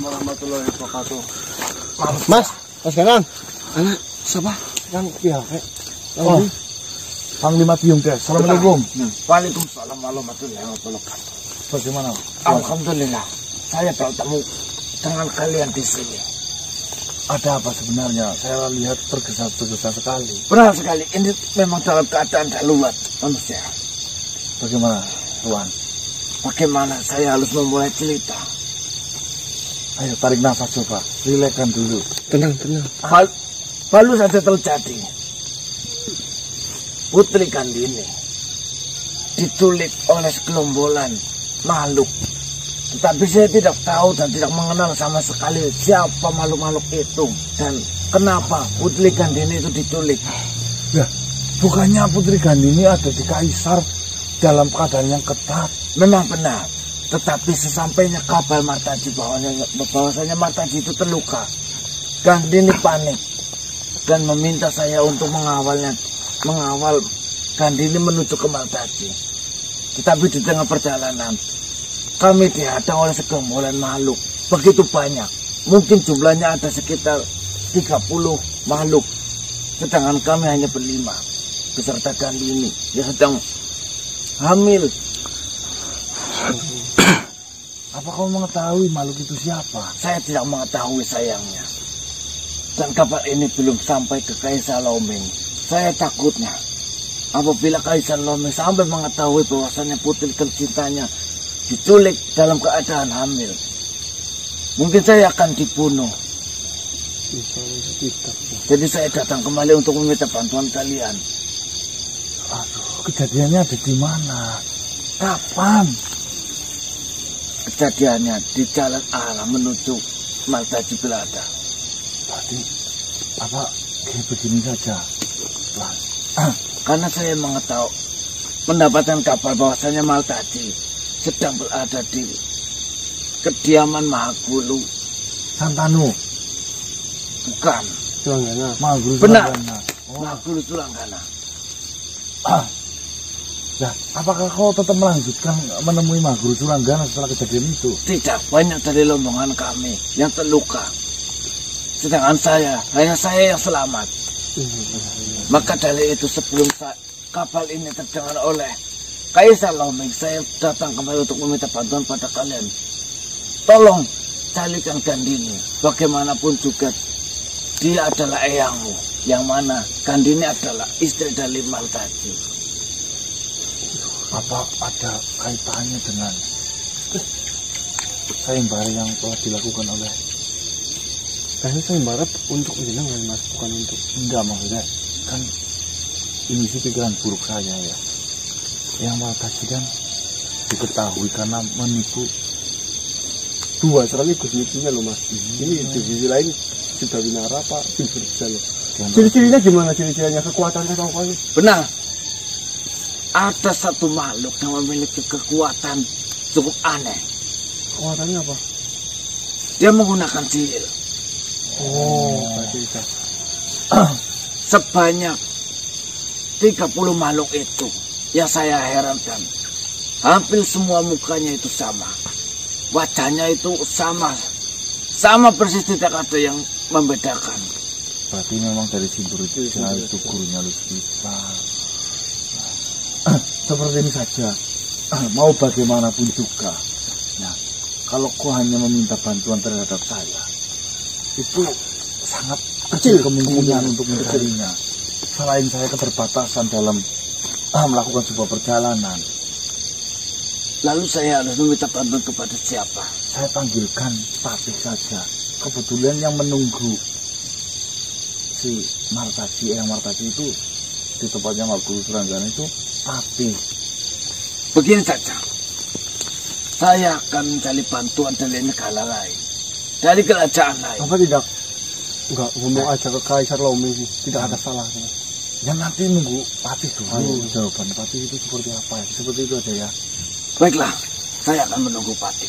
warahmatullahi wabarakatuh. Mas Ganan. Siapa? Kan pihak. Oh, Panglima Tiung Des. Assalamualaikum. Waalaikumsalam warahmatullahi wabarakatuh. Bagaimana? Alhamdulillah, saya bertemu dengan kalian di sini. Ada apa sebenarnya? Saya lihat tergesa-gesa sekali. Benar sekali, ini memang dalam keadaan darurat manusia. Bagaimana, Tuan? Bagaimana saya harus memulai cerita? Ayo tarik nafas coba. Rilekan dulu. Tenang. Baru saja terjadi. Putri Gandini diculik oleh sekelombolan makhluk. Tetapi saya tidak tahu dan tidak mengenal sama sekali siapa makhluk-makhluk itu. Dan kenapa Putri Gandini itu diculik. Ya, bukannya Putri Gandini ada di Kaisar dalam keadaan yang ketat. Memang benar. Tetapi sesampainya kabar Martaji bahwasanya Martaji itu terluka. Gandini panik dan meminta saya untuk mengawal Gandini menuju ke Martaji. Tetapi di tengah perjalanan kami dihadang oleh segerombolan makhluk begitu banyak. Mungkin jumlahnya ada sekitar 30 makhluk. Sedangkan kami hanya berlima beserta Gandini yang sedang hamil. Apa kau mengetahui makhluk itu siapa? Saya tidak mengetahui sayangnya. Dan kabar ini belum sampai ke Kaisar Loming. Saya takutnya apabila Kaisar Loming sampai mengetahui bahwasannya putri tercintanya diculik dalam keadaan hamil, mungkin saya akan dibunuh. Jadi saya datang kembali untuk meminta bantuan kalian. Aduh, kejadiannya ada di mana? Kapan? Kejadiannya di jalan arah menuju Martaji Belada. Berarti apa kayak begini saja, Tuan? Karena saya mendapatkan kabar bahwasanya Martaji sedang berada di kediaman Mahagulu. Santanu? Bukan. Sulanggana. Mahagulu Benar. Sulanggana. Oh. Mahagulu Sulanggana. Nah, apakah kau tetap melanjutkan menemui Mahagulu Sulanggana setelah kejadian itu? Tidak, banyak dari rombongan kami yang terluka. Sedangkan hanya saya yang selamat. Maka dari itu sebelum kapal ini terdengar oleh Kaisar Loming, saya datang kembali untuk meminta bantuan pada kalian. Tolong carikan Gandini. Bagaimanapun juga dia adalah eyangmu, yang mana Gandini adalah istri dari Martaji. Apa ada kaitannya dengan sayembara yang telah dilakukan oleh? Kayaknya sayembara untuk menjenengan, Mas, bukan untuk. Enggak, maksudnya kan ini sih pikiran buruk saya ya. Yang Martaji kan diketahui karena menipu Dua sekaligus lucunya loh, Mas. Ini di sisi lain sudah binara Pak Bilberja loh. Ciri-cirinya gimana? Ciri-cirinya kekuatannya atau apa? Benar. Ada satu makhluk yang memiliki kekuatan cukup aneh. Kekuatannya apa? Dia menggunakan sihir. Oh, berarti itu. Sebanyak 30 makhluk itu yang saya herankan. Hampir semua mukanya itu sama. Wajahnya itu sama. Sama persis, tidak ada yang membedakan. Berarti memang dari Sindur itu gurunya Lusita. Seperti ini saja. Mau bagaimanapun juga. Nah, kalau kau hanya meminta bantuan terhadap saya, itu sangat kecil kemungkinan untuk mencarinya. Selain saya keterbatasan dalam melakukan sebuah perjalanan. Lalu saya harus meminta bantuan kepada siapa? Saya panggilkan Patih saja. Kebetulan yang menunggu si Martaji, yang Martaji itu di tempatnya Mahagulu Sulanggana itu Patih. Begini saja. Saya akan mencari bantuan dari negara lain, dari kerajaan lain. Apa tidak? Enggak, ngomong aja ke Kaisar Loming sih. Tidak ada salah. Ya nanti nunggu Patih dulu. Jawaban Patih itu seperti apa? Seperti itu aja ya. Baiklah, saya akan menunggu Patih.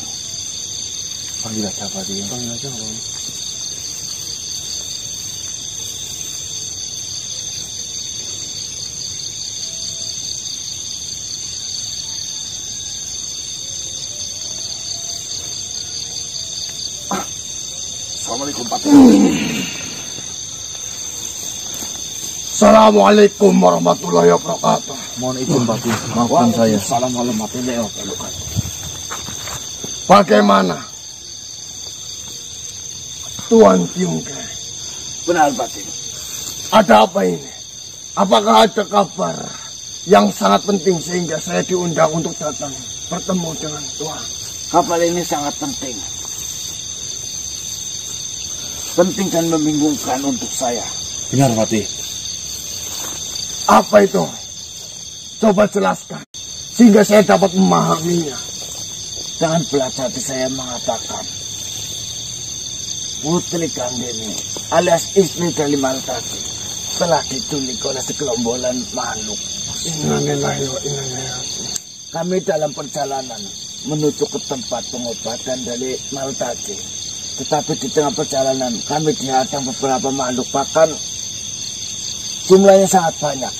Panggil aja Patih. Panggil aja apa? Assalamualaikum Patih. Assalamualaikum warahmatullahi wabarakatuh. Mohon izin Patih, maafkan saya. Assalamualaikum warahmatullahi wabarakatuh. Bagaimana Tuan Tiungke? Benar Patih. Ada apa ini? Apakah ada kabar yang sangat penting sehingga saya diundang untuk datang bertemu dengan Tuan? Kapal ini sangat penting. Penting dan membingungkan untuk saya. Benar Patih. Apa itu? Coba jelaskan sehingga saya dapat memahaminya. Dengan belas hati saya mengatakan, Putri Gandini alias istri dari Maltati telah diculik oleh sekelombolan makhluk. Innalillahi wa inna ilaihi raji'un. Kami dalam perjalanan menuju ke tempat pengobatan dari Maltati. Tetapi di tengah perjalanan kami dihadang beberapa makhluk, bahkan jumlahnya sangat banyak.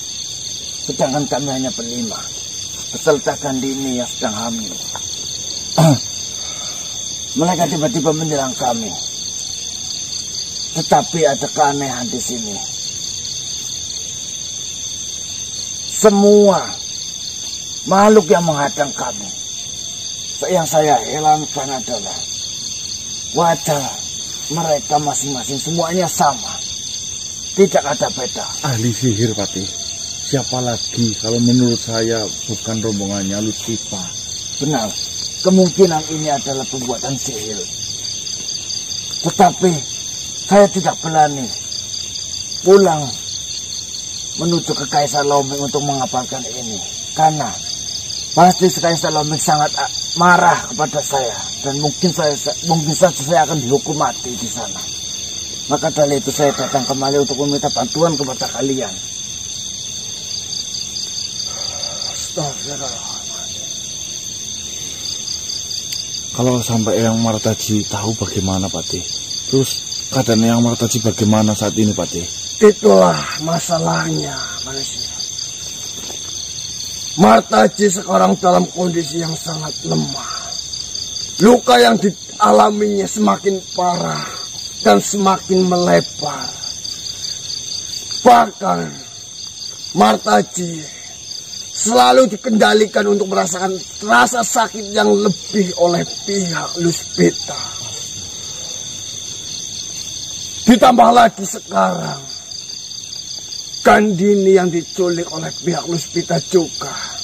Sedangkan kami hanya berlima, beserta Gandini yang sedang hamil. Mereka tiba-tiba menyerang kami. Tetapi ada keanehan di sini. Semua makhluk yang menghadang kami, yang saya herankan adalah wajah mereka masing-masing semuanya sama. Tidak ada beda. Ahli sihir Patih. Siapa lagi kalau menurut saya bukan rombongannya Lucifer. Benar, kemungkinan ini adalah pembuatan sihir. Tetapi saya tidak berani pulang menuju ke Kaisar Loming untuk mengabarkan ini. Karena pasti Kaisar Loming sangat marah kepada saya. Dan mungkin saja saya akan dihukum mati di sana. Maka dari itu saya datang kembali untuk meminta bantuan kepada kalian. Kalau sampai Eyang Martaji tahu bagaimana Patih? Terus keadaan Eyang Martaji bagaimana saat ini Patih? Itulah masalahnya manusia. Martaji sekarang dalam kondisi yang sangat lemah. Luka yang dialaminya semakin parah dan semakin melebar. Bahkan Martaji selalu dikendalikan untuk merasakan rasa sakit yang lebih oleh pihak Luspita. Ditambah lagi sekarang Gandini yang diculik oleh pihak Luspita juga.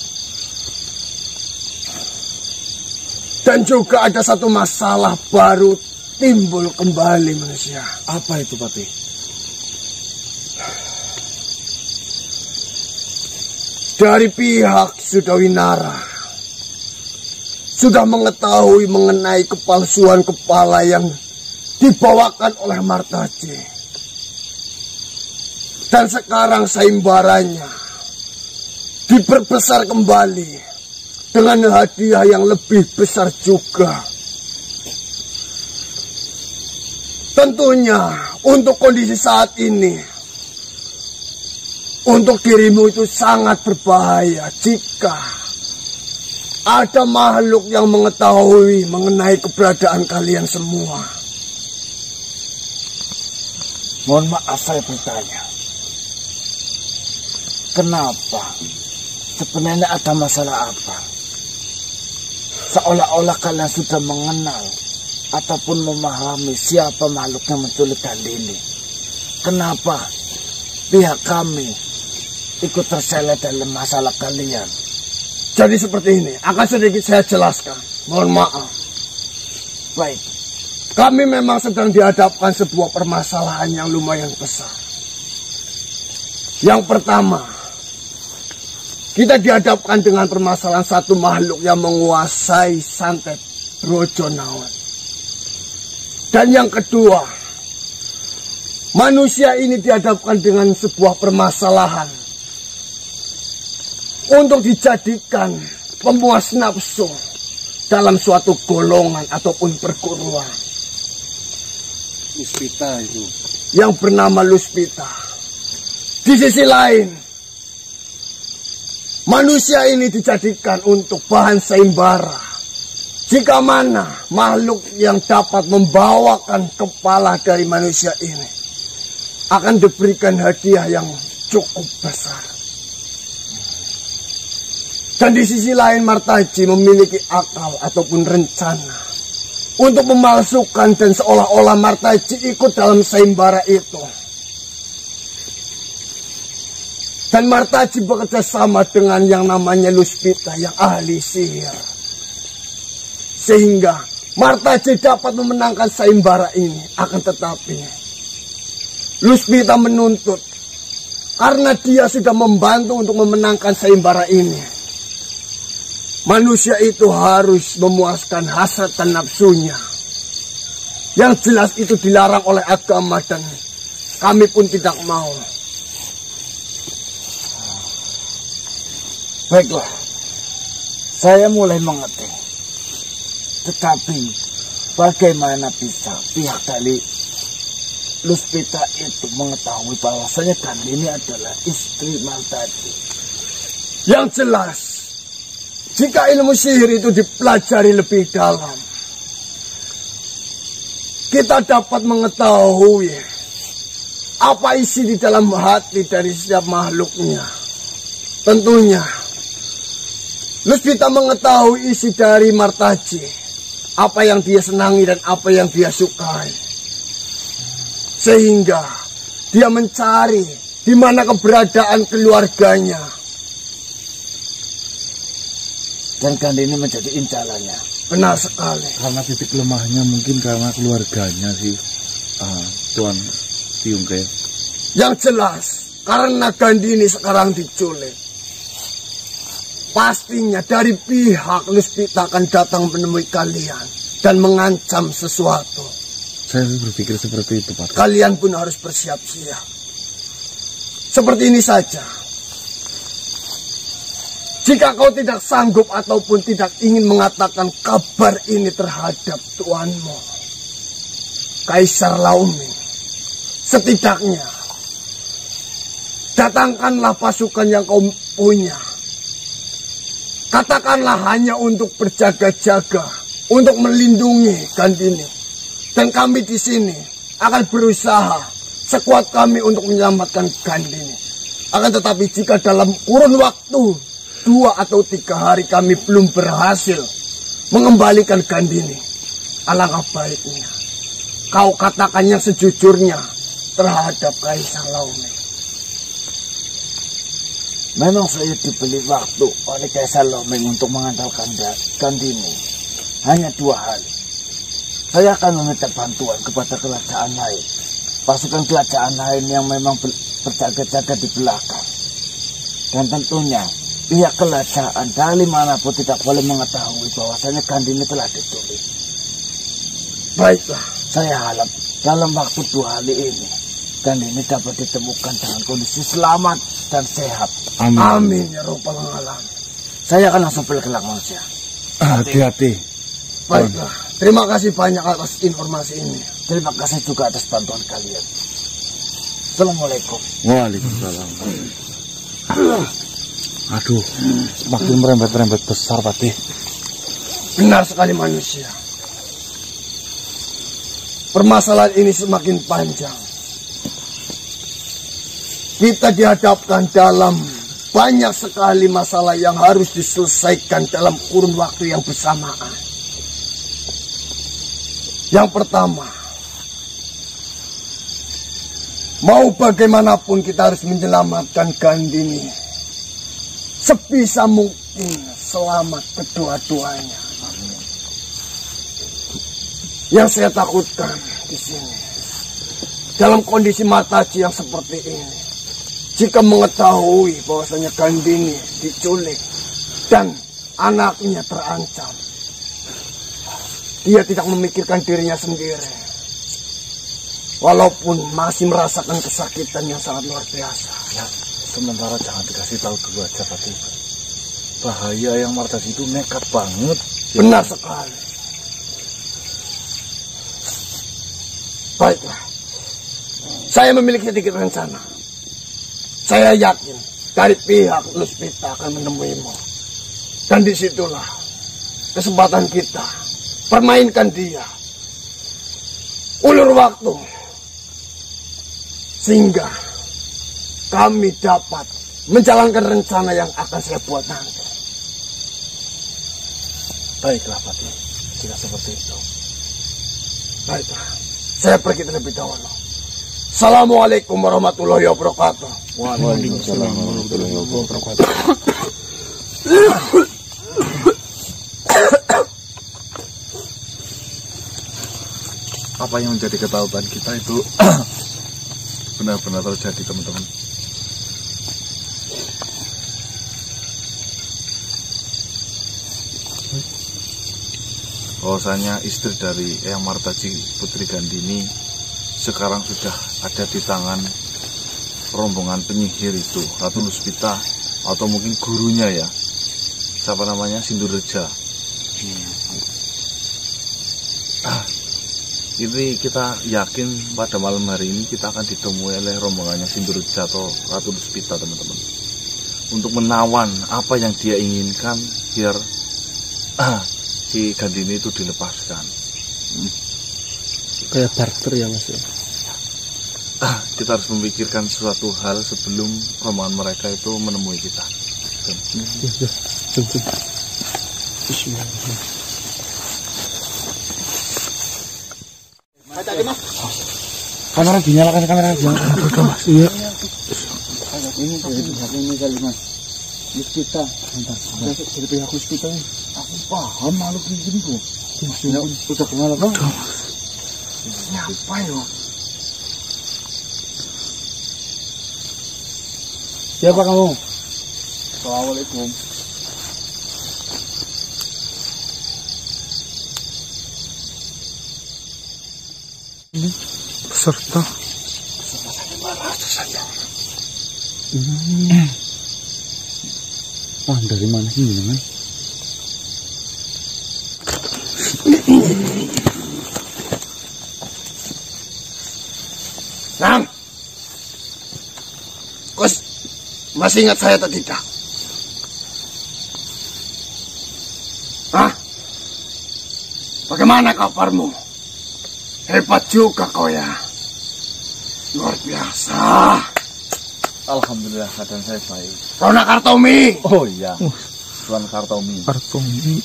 Dan juga ada satu masalah baru timbul kembali manusia. Apa itu Patih? Dari pihak Sudawinara sudah mengetahui mengenai kepalsuan kepala yang dibawakan oleh Martaji. Dan sekarang saimbaranya diperbesar kembali dengan hadiah yang lebih besar juga. Tentunya untuk kondisi saat ini, untuk dirimu itu sangat berbahaya jika ada makhluk yang mengetahui mengenai keberadaan kalian semua. Mohon maaf saya bertanya. Kenapa? Sebenarnya ada masalah apa? Seolah-olah kalian sudah mengenal ataupun memahami siapa makhluk yang menculik Gandini. Kenapa pihak kami ikut terseret dalam masalah kalian? Jadi seperti ini, akan sedikit saya jelaskan. Mohon maaf. Baik. Kami memang sedang dihadapkan sebuah permasalahan yang lumayan besar. Yang pertama, kita dihadapkan dengan permasalahan satu makhluk yang menguasai santet Brojonawat. Dan yang kedua, manusia ini dihadapkan dengan sebuah permasalahan untuk dijadikan pemuas nafsu dalam suatu golongan ataupun perguruan. Luspita itu. Yang bernama Luspita. Di sisi lain, manusia ini dijadikan untuk bahan saimbara Jika mana makhluk yang dapat membawakan kepala dari manusia ini akan diberikan hadiah yang cukup besar. Dan di sisi lain Martaji memiliki akal ataupun rencana untuk memalsukan dan seolah-olah Martaji ikut dalam sayembara itu. Dan Martaji bekerja sama dengan yang namanya Luspita yang ahli sihir. Sehingga Martaji dapat memenangkan sayembara ini. Akan tetapi Luspita menuntut karena dia sudah membantu untuk memenangkan sayembara ini. Manusia itu harus memuaskan hasrat dan nafsunya. Yang jelas itu dilarang oleh agama dan kami pun tidak mau. Baiklah, saya mulai mengerti. Tetapi bagaimana bisa pihak dari Luspita itu mengetahui bahwasanya Gandini adalah istri Martaji? Yang jelas, jika ilmu sihir itu dipelajari lebih dalam, kita dapat mengetahui apa isi di dalam hati dari setiap makhluknya. Tentunya Luspita mengetahui isi dari Martaji, apa yang dia senangi dan apa yang dia sukai. Sehingga dia mencari di mana keberadaan keluarganya. Dan Gandini menjadi incarannya. Benar sekali. Karena titik lemahnya mungkin karena keluarganya sih, Tuan Tiungke. Yang jelas, karena Gandini sekarang diculik. Pastinya dari pihak Luspita akan datang menemui kalian dan mengancam sesuatu. Saya berpikir seperti itu, Pak. Kalian pun harus bersiap-siap. Seperti ini saja. Jika kau tidak sanggup ataupun tidak ingin mengatakan kabar ini terhadap tuanmu, Kaisar Laumi, setidaknya datangkanlah pasukan yang kau punya. Katakanlah hanya untuk berjaga-jaga, untuk melindungi Gandini. Dan kami di sini akan berusaha sekuat kami untuk menyelamatkan Gandini. Akan tetapi jika dalam kurun waktu 2 atau 3 hari kami belum berhasil mengembalikan Gandini, alangkah baiknya kau katakan yang sejujurnya terhadap Kaisar Laumi. Memang saya diberi waktu oleh Kaisar Laumi untuk mengantarkan Gandini. Hanya 2 hari. Saya akan meminta bantuan kepada kerajaan lain. Pasukan kerajaan lain yang memang berjaga-jaga di belakang. Dan tentunya pihak kerajaan dari manapun tidak boleh mengetahui bahwasanya Gandini telah diculik. Baiklah, saya harap dalam waktu 2 hari ini Gandini dapat ditemukan dengan kondisi selamat dan sehat. Amin. Amin ya Rabbal Alamin. Saya akan langsung bergerak manusia. Hati-hati. Baiklah, terima kasih banyak atas informasi ini. Terima kasih juga atas bantuan kalian. Assalamualaikum. Waalaikumsalam. Aduh, makin merembet-rembet besar, Patih. Benar sekali manusia. Permasalahan ini semakin panjang. Kita dihadapkan dalam banyak sekali masalah yang harus diselesaikan dalam kurun waktu yang bersamaan. Yang pertama, mau bagaimanapun kita harus menyelamatkan Gandini. Sebisa mungkin selamat kedua-duanya. Yang saya takutkan di sini, dalam kondisi Martaji yang seperti ini, jika mengetahui bahwasanya Gandini diculik dan anaknya terancam, dia tidak memikirkan dirinya sendiri. Walaupun masih merasakan kesakitan yang sangat luar biasa. Ya, sementara jangan dikasih tahu dulu aja, Patih. Bahaya yang Martaji itu nekat banget. Benar sekali. Baiklah, saya memiliki sedikit rencana. Saya yakin dari pihak Luspita akan menemuimu. Dan disitulah kesempatan kita. Permainkan dia. Ulur waktu. Sehingga kami dapat menjalankan rencana yang akan saya buat nanti. Baiklah, Pati. Jika seperti itu. Baiklah. Saya pergi terlebih dahulu. Assalamualaikum warahmatullahi wabarakatuh. Waalaikumsalam warahmatullahi wabarakatuh. Apa yang menjadi ketakutan kita itu benar-benar terjadi, teman-teman. Bahwasanya istri dari Eyang Martaji Putri Gandini sekarang sudah ada di tangan rombongan penyihir itu, Ratu Luspita, atau mungkin gurunya ya, siapa namanya, Sindureja. Ini kita yakin pada malam hari ini kita akan ditemui oleh rombongannya Sindureja atau Ratu Luspita, teman-teman, untuk menawan apa yang dia inginkan biar si Gandini itu dilepaskan. Kayak barter ya Mas ya. Kita harus memikirkan suatu hal sebelum rombongan mereka itu menemui kita. Bismillahirrahmanirrahim. Kamera dinyalakan, kamera dinyalakan. Mas, iya. Ini kali Mas. Luspita. Dari pihak Luspita ini. Aku paham makhluk ini kok. Udah kenal apa? Siapa ya? Siapa kamu? Assalamualaikum. Peserta. Dari mana ini, Mas? Nang, Kus, masih ingat saya atau tidak? Hah? Bagaimana kabarmu? Hebat juga kau ya. Luar biasa. Alhamdulillah keadaan saya baik. Rona Kartomi. Oh iya, Tuan Kartomi. Kartomi.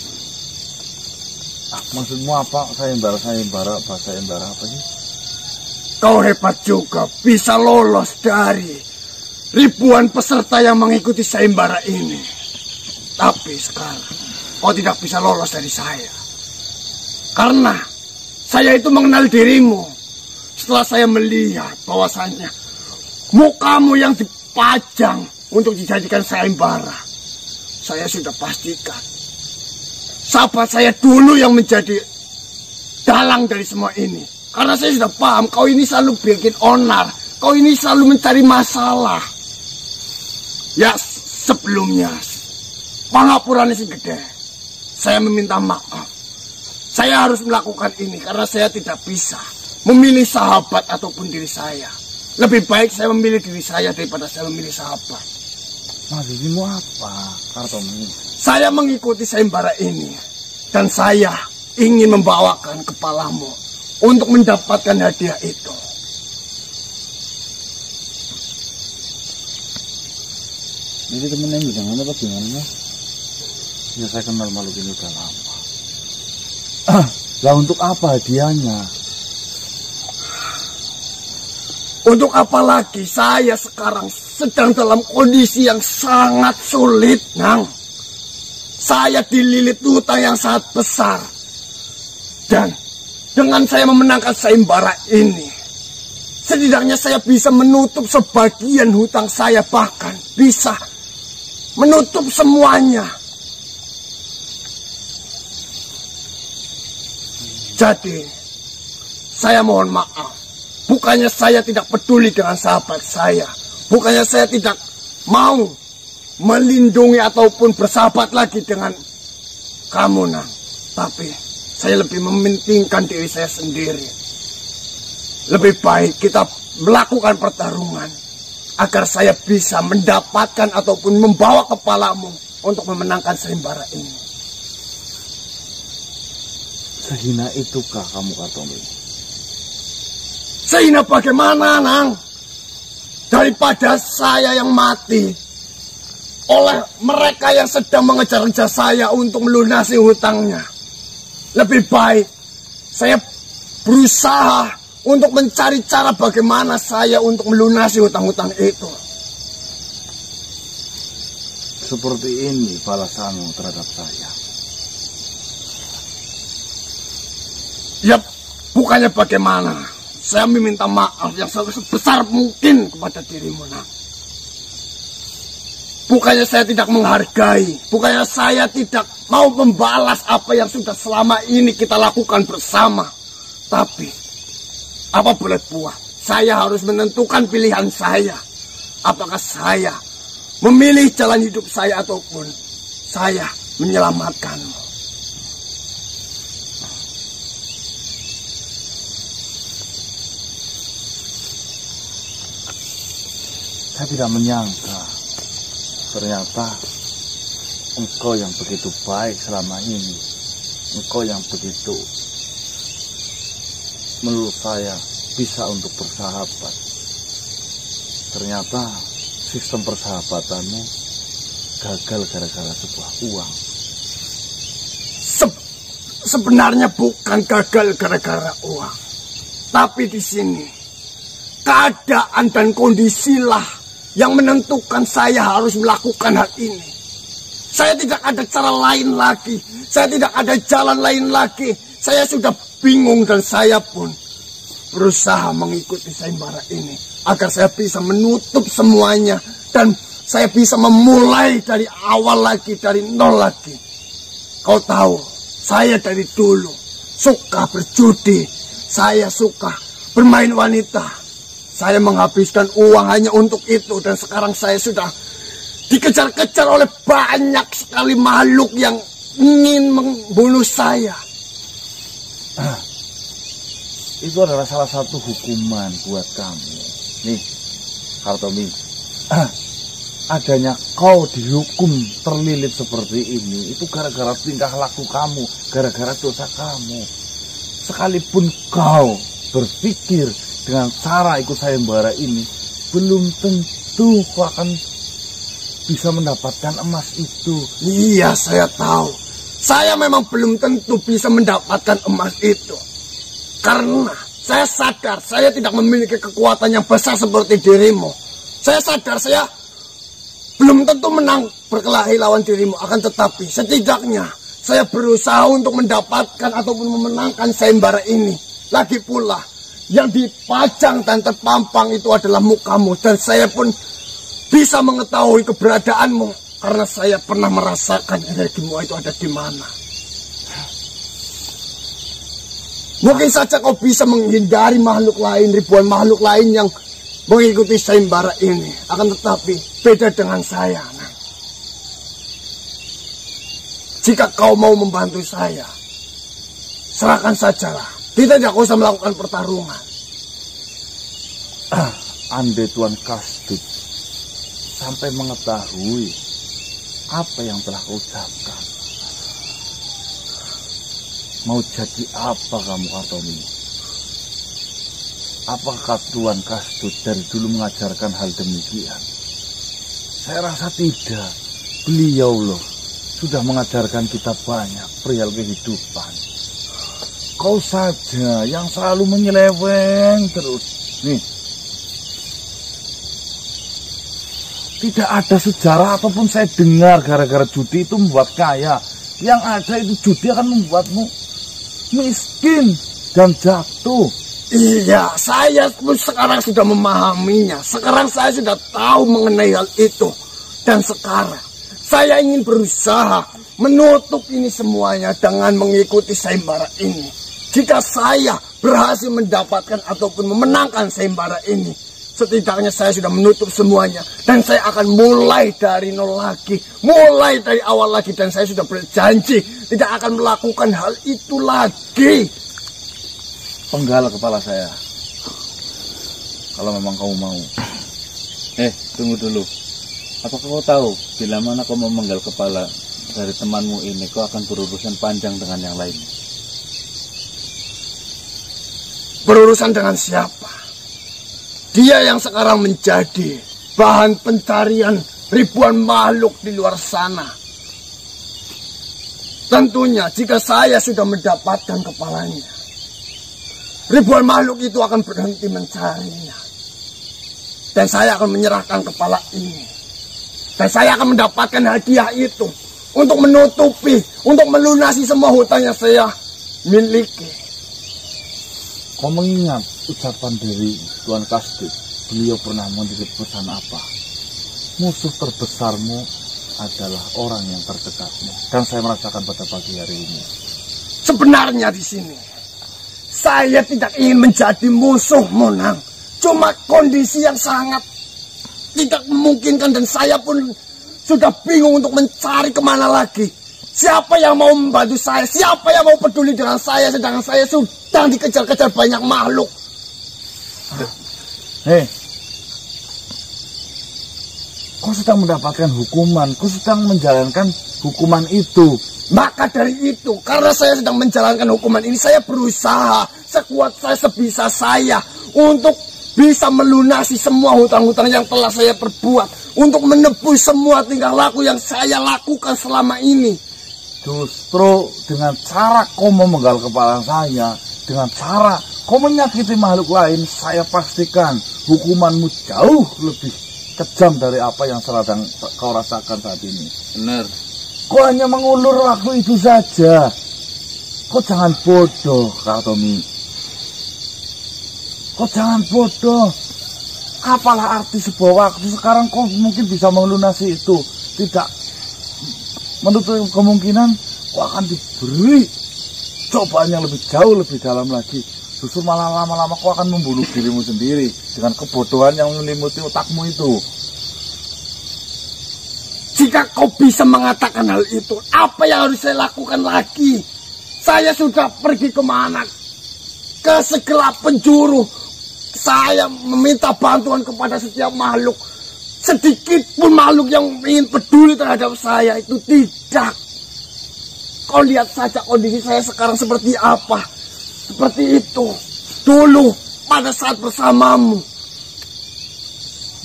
Maksudmu apa? Sayembara, bahasa sayembara apa sih? Kau hebat juga, bisa lolos dari ribuan peserta yang mengikuti sayembara ini. Tapi sekarang kau tidak bisa lolos dari saya. Karena saya itu mengenal dirimu. Setelah saya melihat bahwasannya mukamu yang dipajang untuk dijadikan sayembara, saya sudah pastikan sahabat saya dulu yang menjadi dalang dari semua ini. Karena saya sudah paham, kau ini selalu bikin onar. Kau ini selalu mencari masalah. Ya, sebelumnya, pangapurane sing gede. Saya meminta maaf. Saya harus melakukan ini karena saya tidak bisa memilih sahabat ataupun diri saya. Lebih baik saya memilih diri saya daripada saya memilih sahabat. Maksudmu apa, Kartomi? Saya mengikuti sayembara ini. Dan saya ingin membawakan kepalamu untuk mendapatkan hadiah itu. Jadi temen yang gimana apa gimana? Ya saya kenal makhluk ini udah lama. Lah untuk apa hadiahnya? Untuk apa lagi? Saya sekarang sedang dalam kondisi yang sangat sulit, Nang. Saya dililit hutang yang sangat besar. Dan dengan saya memenangkan sayembara ini, setidaknya saya bisa menutup sebagian hutang saya, bahkan bisa menutup semuanya. Jadi, saya mohon maaf. Bukannya saya tidak peduli dengan sahabat saya. Bukannya saya tidak mau melindungi ataupun bersahabat lagi dengan kamu, Nang. Tapi saya lebih mementingkan diri saya sendiri. Lebih baik kita melakukan pertarungan agar saya bisa mendapatkan ataupun membawa kepalamu untuk memenangkan sayembara ini. Sehina itukah kamu, Kartomi? Sehina bagaimana, Nang? Daripada saya yang mati oleh mereka yang sedang mengejar-ngejar saya untuk melunasi hutangnya, lebih baik saya berusaha untuk mencari cara bagaimana saya untuk melunasi hutang-hutang itu. Seperti ini balasanmu terhadap saya. Ya, bukannya bagaimana. Saya meminta maaf yang sebesar mungkin kepada dirimu, Nang. Bukannya saya tidak menghargai, bukannya saya tidak mau membalas apa yang sudah selama ini kita lakukan bersama. Tapi, apa boleh buat, saya harus menentukan pilihan saya. Apakah saya memilih jalan hidup saya ataupun saya menyelamatkanmu. Saya tidak menyangka ternyata engkau yang begitu baik selama ini. Engkau yang begitu menurut saya bisa untuk bersahabat. Ternyata sistem persahabatanmu gagal gara-gara sebuah uang. Sebenarnya bukan gagal gara-gara uang. Tapi di sini keadaan dan kondisilah yang menentukan saya harus melakukan hal ini. Saya tidak ada cara lain lagi. Saya tidak ada jalan lain lagi. Saya sudah bingung dan saya pun berusaha mengikuti sayembara ini agar saya bisa menutup semuanya dan saya bisa memulai dari awal lagi, dari nol lagi. Kau tahu, saya dari dulu suka berjudi. Saya suka bermain wanita. Saya menghabiskan uang hanya untuk itu dan sekarang saya sudah dikejar-kejar oleh banyak sekali makhluk yang ingin membunuh saya. Itu adalah salah satu hukuman buat kamu. Nih, Kartomi, adanya kau dihukum terlilit seperti ini, itu gara-gara tingkah laku kamu, gara-gara dosa kamu. Sekalipun kau berpikir dengan cara ikut sayembara ini, belum tentu kau akan bisa mendapatkan emas itu. Iya, saya tahu. Saya memang belum tentu bisa mendapatkan emas itu. Karena saya sadar saya tidak memiliki kekuatan yang besar seperti dirimu. Saya sadar saya belum tentu menang berkelahi lawan dirimu. Akan tetapi setidaknya saya berusaha untuk mendapatkan ataupun memenangkan sayembara ini. Lagi pula, yang dipajang dan terpampang itu adalah mukamu. Dan saya pun bisa mengetahui keberadaanmu karena saya pernah merasakan energimu itu ada di mana. Mungkin saja kau bisa menghindari makhluk lain, ribuan makhluk lain yang mengikuti sayembara ini. Akan tetapi beda dengan saya, Nang. Jika kau mau membantu saya, serahkan sajalah. Kita tidak usah melakukan pertarungan. Andai Tuan Kasdut sampai mengetahui apa yang telah kau ucapkan, mau jadi apa kamu, Kartomi? Apakah Tuan Kasdut dari dulu mengajarkan hal demikian? Saya rasa tidak. Beliau loh sudah mengajarkan kita banyak perihal kehidupan. Kau saja yang selalu menyeleweng terus. Nih, tidak ada sejarah ataupun saya dengar gara-gara judi itu membuat kaya. Yang ada itu judi akan membuatmu miskin dan jatuh. Iya, saya pun sekarang sudah memahaminya. Sekarang saya sudah tahu mengenai hal itu. Dan sekarang saya ingin berusaha menutup ini semuanya dengan mengikuti sayembara ini. Jika saya berhasil mendapatkan ataupun memenangkan sayembara ini, setidaknya saya sudah menutup semuanya. Dan saya akan mulai dari nol lagi. Mulai dari awal lagi. Dan saya sudah berjanji tidak akan melakukan hal itu lagi. Penggal kepala saya. Kalau memang kamu mau. Tunggu dulu. Apakah kau tahu bila mana kau memenggal kepala dari temanmu ini, kau akan berurusan panjang dengan yang lain? berurusan dengan siapa. Dia yang sekarang menjadi bahan pencarian ribuan makhluk di luar sana. Tentunya jika saya sudah mendapatkan kepalanya, ribuan makhluk itu akan berhenti mencarinya. Dan saya akan menyerahkan kepala ini. Dan saya akan mendapatkan hadiah itu untuk menutupi, untuk melunasi semua hutang yang saya miliki. Kau mengingat ucapan dari Tuan Kasdut? Beliau pernah memberi pesan apa? Musuh terbesarmu adalah orang yang terdekatmu. Dan saya merasakan pada pagi hari ini. Sebenarnya di sini saya tidak ingin menjadi musuh, Monang. Cuma kondisi yang sangat tidak memungkinkan dan saya pun sudah bingung untuk mencari kemana lagi. Siapa yang mau membantu saya? Siapa yang mau peduli dengan saya? Sedangkan saya sedang dikejar-kejar banyak makhluk. Hei, kau sedang mendapatkan hukuman. Kau sedang menjalankan hukuman itu. Maka dari itu, karena saya sedang menjalankan hukuman ini, saya berusaha sekuat saya, sebisa saya untuk bisa melunasi semua hutang-hutang yang telah saya perbuat, untuk menebus semua tingkah laku yang saya lakukan selama ini. Justru dengan cara kau memenggal kepala saya, dengan cara kau menyakiti makhluk lain, saya pastikan hukumanmu jauh lebih kejam dari apa yang sedang kau rasakan saat ini. Benar. Kau hanya mengulur waktu itu saja. Kau jangan bodoh, Kartomi. Kau jangan bodoh. Apalah arti sebuah waktu? Sekarang kau mungkin bisa melunasi itu. Tidak menutup kemungkinan kau akan diberi cobaan yang lebih jauh, lebih dalam lagi. Justru malah lama-lama kau akan membunuh dirimu sendiri dengan kebodohan yang menyelimuti otakmu itu. Jika kau bisa mengatakan hal itu, apa yang harus saya lakukan lagi? Saya sudah pergi kemana? Ke segala penjuru. Saya meminta bantuan kepada setiap makhluk. Sedikit pun makhluk yang ingin peduli terhadap saya itu tidak. Kau lihat saja kondisi saya sekarang seperti apa. Seperti itu dulu pada saat bersamamu.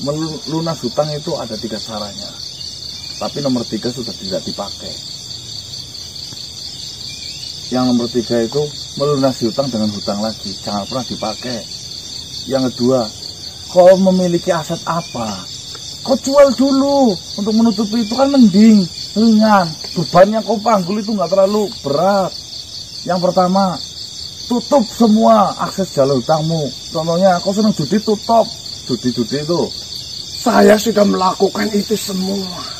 Melunas hutang itu ada 3 caranya. Tapi nomor 3 sudah tidak dipakai. Yang nomor 3 itu melunasi hutang dengan hutang lagi. Jangan pernah dipakai. Yang kedua, kau memiliki aset apa? Kau jual dulu. Untuk menutupi itu kan mending, ringan. Beban yang kau panggul itu nggak terlalu berat. Yang pertama, tutup semua akses jalur hutangmu. Contohnya, kau senang judi, tutup judi-judi itu. Saya sudah melakukan itu semua.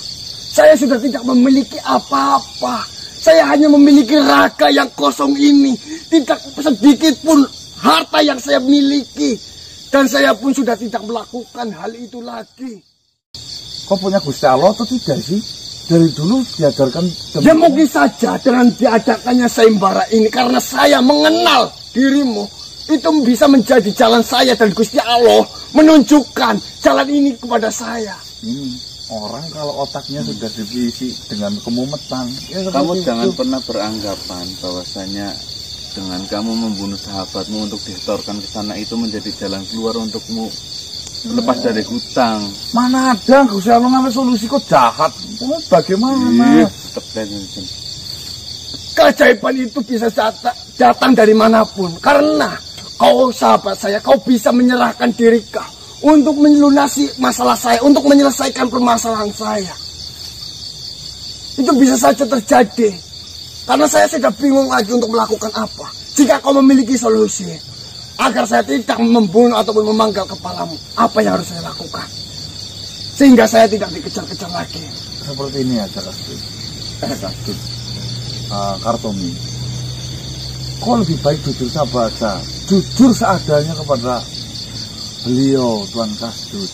Saya sudah tidak memiliki apa-apa. Saya hanya memiliki raga yang kosong ini. Tidak sedikit pun harta yang saya miliki. Dan saya pun sudah tidak melakukan hal itu lagi. Kau punya Gusti Allah atau tidak sih? Dari dulu diajarkan. Ya mungkin saja dengan diadakannya sayembara ini. Karena saya mengenal dirimu. Itu bisa menjadi jalan saya dan Gusti Allah menunjukkan jalan ini kepada saya. Orang kalau otaknya sudah diisi dengan kemumetan. Ya, kamu jangan pernah beranggapan bahwasanya dengan kamu membunuh sahabatmu untuk disetorkan ke sana itu menjadi jalan keluar untukmu lepas dari hutang. Mana ada, Gusti Allah ngambil solusi kok jahat. Kamu bagaimana? Keajaiban itu bisa datang dari manapun. Karena kau sahabat saya, kau bisa menyerahkan diri kau untuk melunasi masalah saya, untuk menyelesaikan permasalahan saya. Itu bisa saja terjadi. Karena saya sudah bingung lagi untuk melakukan apa. Jika kau memiliki solusi agar saya tidak membunuh ataupun memanggal kepalamu, apa yang harus saya lakukan? Sehingga saya tidak dikejar-kejar lagi. Seperti ini aja, Kasdut. Kartomi. Kau lebih baik jujur saja. Jujur seadanya kepada beliau, Tuan Kasdut.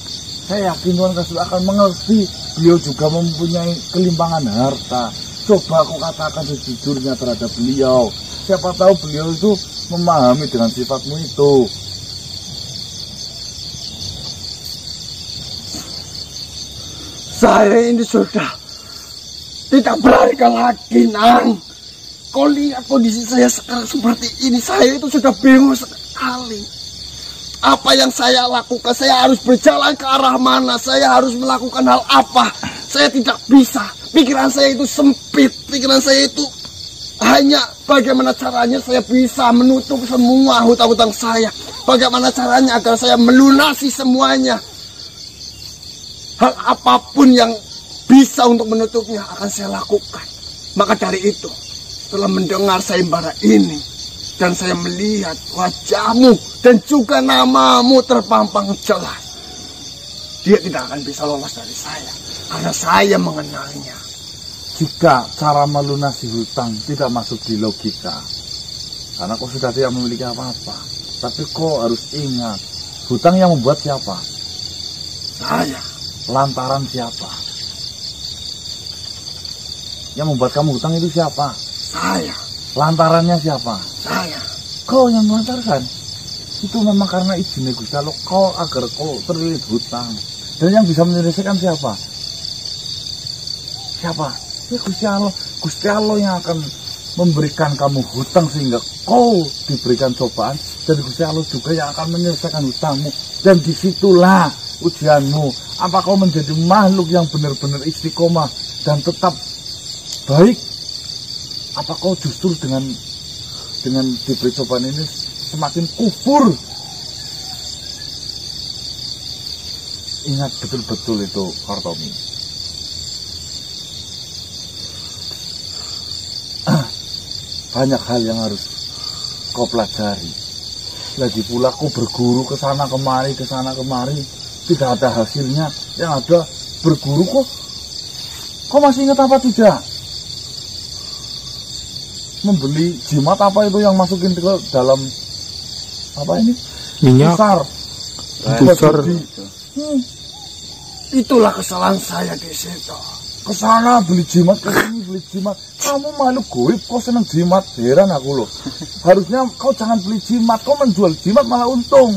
Saya yakin Tuan Kasdut akan mengerti. Beliau juga mempunyai kelimpangan harta. Coba aku katakan sejujurnya terhadap beliau. Siapa tahu beliau itu memahami dengan sifatmu itu. Saya ini sudah tidak berharga lagi, Nang. Kau lihat kondisi saya sekarang seperti ini. Saya itu sudah bingung sekali. Apa yang saya lakukan, saya harus berjalan ke arah mana, saya harus melakukan hal apa. Saya tidak bisa. Pikiran saya itu sempit, pikiran saya itu hanya bagaimana caranya saya bisa menutup semua hutang-hutang saya. Bagaimana caranya agar saya melunasi semuanya. Hal apapun yang bisa untuk menutupnya akan saya lakukan. Maka dari itu, setelah mendengar sayembara ini, dan saya melihat wajahmu dan juga namamu terpampang jelas, dia tidak akan bisa lolos dari saya, karena saya mengenalnya. Jika cara melunasi hutang tidak masuk di logika, karena kau sudah tidak memiliki apa-apa, tapi kau harus ingat, hutang yang membuat siapa? Saya. Lantaran siapa? Yang membuat kamu hutang itu siapa? Saya. Lantarannya siapa? Saya. Kau yang melantarkan. Itu memang karena izinnya Gusti Allah kau agar kau terlilit hutang. Dan yang bisa menyelesaikan siapa? Siapa? Ya Gusti Allah. Gusti Allah yang akan memberikan kamu hutang sehingga kau diberikan cobaan. Dan Gusti Allah juga yang akan menyelesaikan hutangmu. Dan disitulah ujianmu. Apa kau menjadi makhluk yang benar-benar istiqomah dan tetap baik? Apa kau justru dengan diberi cobaan ini semakin kufur? Ingat betul-betul itu, Kartomi. Banyak hal yang harus kau pelajari. Lagi pula kau berguru ke sana kemari, tidak ada hasilnya. Yang ada berguru kok. Kau masih ingat apa tidak? Membeli jimat apa itu yang masukin ke dalam apa ini? Minyak. Pusar. Itulah kesalahan saya di situ. Kesana beli jimat, kesini beli jimat. Kamu makhluk goib, kau seneng jimat. Heran aku loh. Harusnya kau jangan beli jimat, kau menjual jimat malah untung.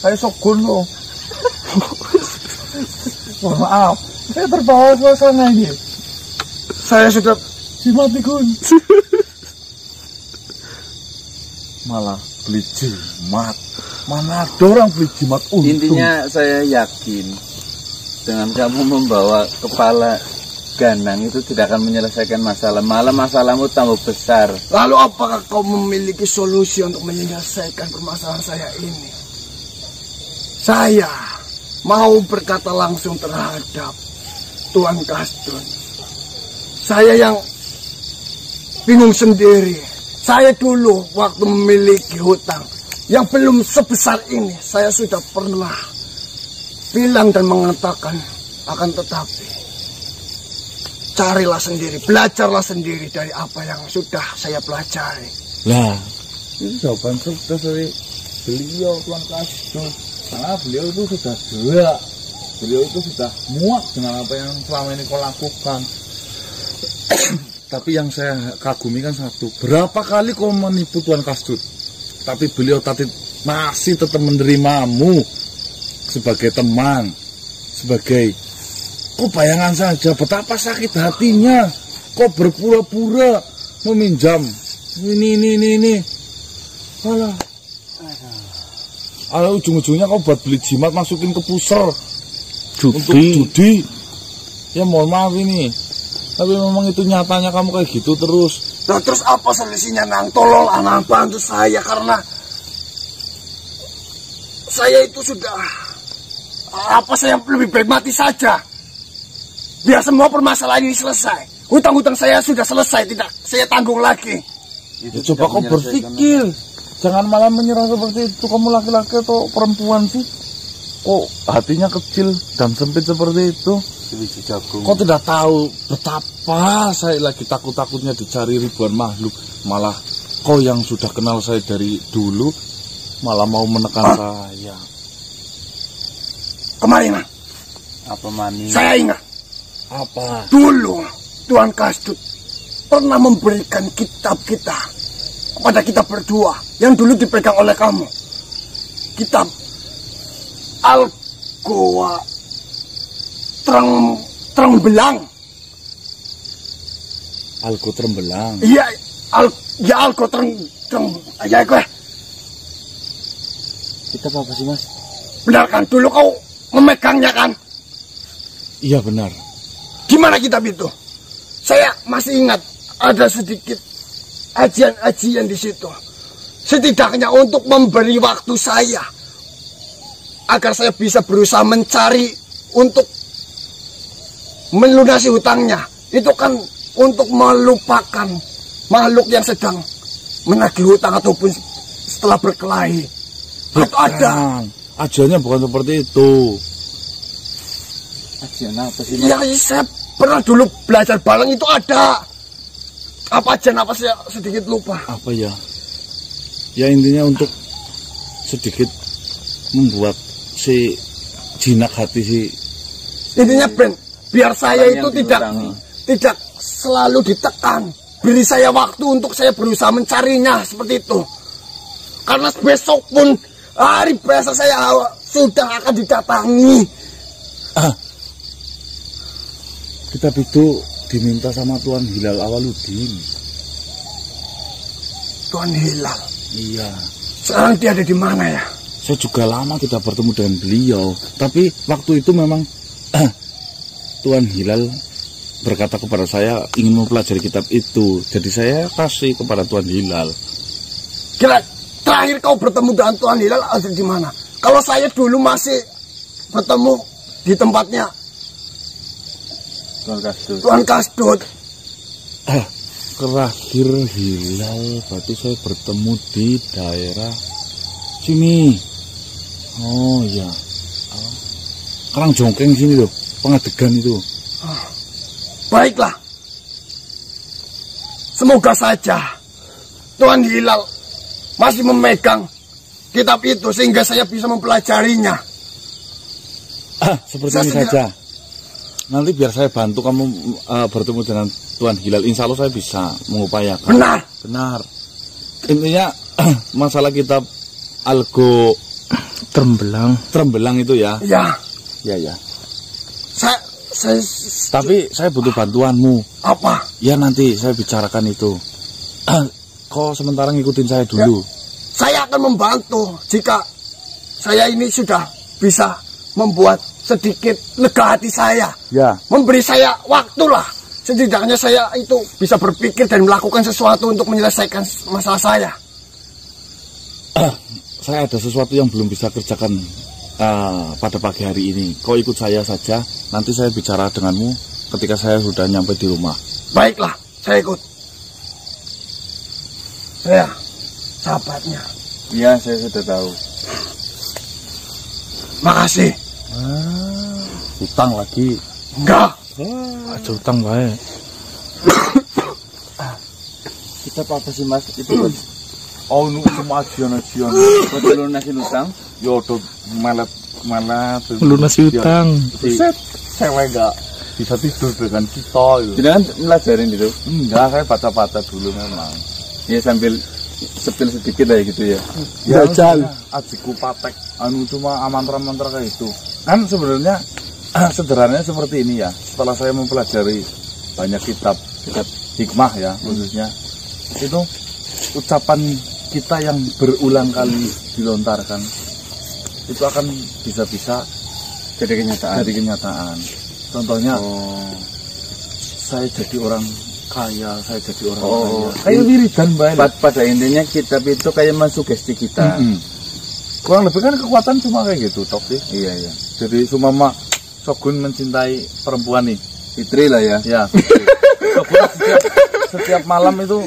Saya sogon loh. Mohon maaf, saya terbawa suasana ini. Saya sudah Jimat nih Gun. Malah beli jimat. Mana ada orang beli jimat untung. Intinya saya yakin dengan kamu membawa kepala ganang itu tidak akan menyelesaikan masalah, malah masalahmu tambah besar. Lalu apakah kau memiliki solusi untuk menyelesaikan permasalahan saya ini? Saya mau berkata langsung terhadap Tuan Kasdun. Saya yang bingung sendiri. Saya dulu waktu memiliki hutang yang belum sebesar ini, saya sudah pernah bilang dan mengatakan, akan tetapi carilah sendiri, belajarlah sendiri dari apa yang sudah saya pelajari. Nah, itu jawaban sukses dari beliau Tuan Kasdun. Karena beliau itu sudah jelek. Beliau itu sudah muak dengan apa yang selama ini kau lakukan. Tapi yang saya kagumi kan satu, berapa kali kau menipu Tuan Kasdun, tapi beliau masih tetap menerimamu sebagai teman, sebagai, kau bayangkan saja betapa sakit hatinya, kau berpura-pura meminjam ini. Alah, ujung-ujungnya kau buat beli jimat masukin ke pusar untuk judi. Ya mohon maaf ini, tapi memang itu nyatanya kamu kayak gitu terus. Nah terus apa solusinya Nang? Tolong Nang, bantu saya, karena saya itu sudah, apa saya lebih baik mati saja. Biar semua permasalahan ini selesai. Hutang-hutang saya sudah selesai, tidak saya tanggung lagi. Ya, coba kau berpikir, jangan malah menyerah seperti itu. Kamu laki-laki atau perempuan sih? Kok hatinya kecil dan sempit seperti itu? Kau tidak tahu betapa saya lagi takut-takutnya dicari ribuan makhluk. Malah kau yang sudah kenal saya dari dulu malah mau menekan saya. Kemarin Apa mani? saya ingat, Apa? dulu Tuan Kasdun pernah memberikan kitab kita kepada kita berdua yang dulu dipegang oleh kamu. Kitab Al-Goa Terang Belang. Algo Trembelang. Iya, Algo Terang ya gue. Kitab apa sih, Mas? Benar kan? Dulu kau memegangnya kan? Iya benar. Gimana kitab itu? Saya masih ingat ada sedikit ajian-ajian di situ. Setidaknya untuk memberi waktu saya agar saya bisa berusaha mencari untuk melunasi hutangnya. Itu kan untuk melupakan makhluk yang sedang menagih hutang ataupun setelah berkelahi. Atau ada ajiannya bukan seperti itu. Ajian apa sih? ya, saya pernah dulu belajar balang itu ada. Apa ajian apa saya sedikit lupa. Apa ya? Ya intinya untuk sedikit membuat si jinak hati si. Intinya biar saya itu tidak selalu ditekan. Beri saya waktu untuk saya berusaha mencarinya seperti itu. Karena besok pun hari besok saya sudah akan didatangi. Kitab itu diminta sama Tuan Hilal Awaludin. Tuan Hilal. Iya. Sekarang dia ada di mana ya? Saya juga lama tidak bertemu dengan beliau. Tapi waktu itu memang Tuan Hilal berkata kepada saya ingin mempelajari kitab itu. Jadi saya kasih kepada Tuan Hilal. Kira terakhir kau bertemu dengan Tuan Hilal ada di mana? Kalau saya dulu masih bertemu di tempatnya Tuan Kasdut. Terakhir Hilal berarti saya bertemu di daerah sini. Oh ya, Karang Jongkeng sini loh, Pengadegan itu. Baiklah. Semoga saja Tuan Hilal masih memegang kitab itu sehingga saya bisa mempelajarinya. Seperti ini saja. Nanti biar saya bantu kamu bertemu dengan Tuan Hilal. Insya Allah saya bisa mengupayakan. Benar. Intinya masalah kitab Algo Trembelang itu ya. Ya. Ya. Tapi saya butuh bantuanmu. Apa? Ya nanti saya bicarakan itu. Kau sementara ngikutin saya dulu. Ya, saya akan membantu jika saya ini sudah bisa membuat sedikit lega hati saya. Ya. Memberi saya waktulah. Setidaknya saya itu bisa berpikir dan melakukan sesuatu untuk menyelesaikan masalah saya. Saya ada sesuatu yang belum bisa kerjakan pada pagi hari ini. Kau ikut saya saja. Nanti saya bicara denganmu ketika saya sudah nyampe di rumah. Baiklah, saya ikut. Saya sahabatnya. Iya, saya sudah tahu. Makasih. Hutang lagi. Enggak. Aja hutang baik. Kita apa sih, Mas? Itu Oh, nu cuma ajian-ajian. buat lunasin utang. Yo udah malat Lunasi utang. Set, saya enggak bisa tidur dengan kita. Jangan melajarin itu. Enggak, saya baca-baca dulu memang. Ya sambil sepil sedikit aja gitu ya. Belajar. Ajiku patek. Anu cuma mantra-mantra kayak itu. Kan sebenarnya sederhananya seperti ini ya. Setelah saya mempelajari banyak kitab hikmah ya khususnya, itu ucapan kita yang berulang kali dilontarkan itu akan bisa-bisa Jadi kenyataan. Contohnya, saya jadi orang kaya, saya jadi orang kaya. Kayak Kayak wiridan baik. pada intinya kitab itu kayak mensugesti kita. Kurang lebih kan kekuatan cuma kayak gitu, Tok sih. Iya. Jadi sumama Shogun mencintai perempuan nih. Fitri lah ya. Ya. Shogun setiap malam itu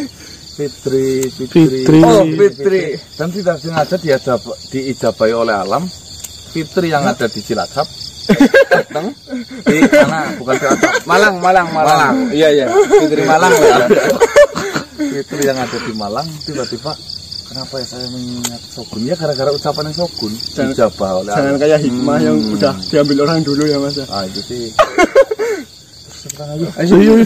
Fitri. Oh, Fitri. Dan tidak sengaja diijabai oleh alam. Fitri yang ada di Cilacap datang di mana? Bukan Cilacap. Malang. Iya. Fitri Malang ya. Fitri yang ada di Malang tiba-tiba, kenapa ya saya mengingat Shogun? Ya gara-gara ucapan yang Shogun dijabah oleh alam. Jangan kayak hikmah yang udah diambil orang dulu ya, Mas. Ah itu sih. Ayo.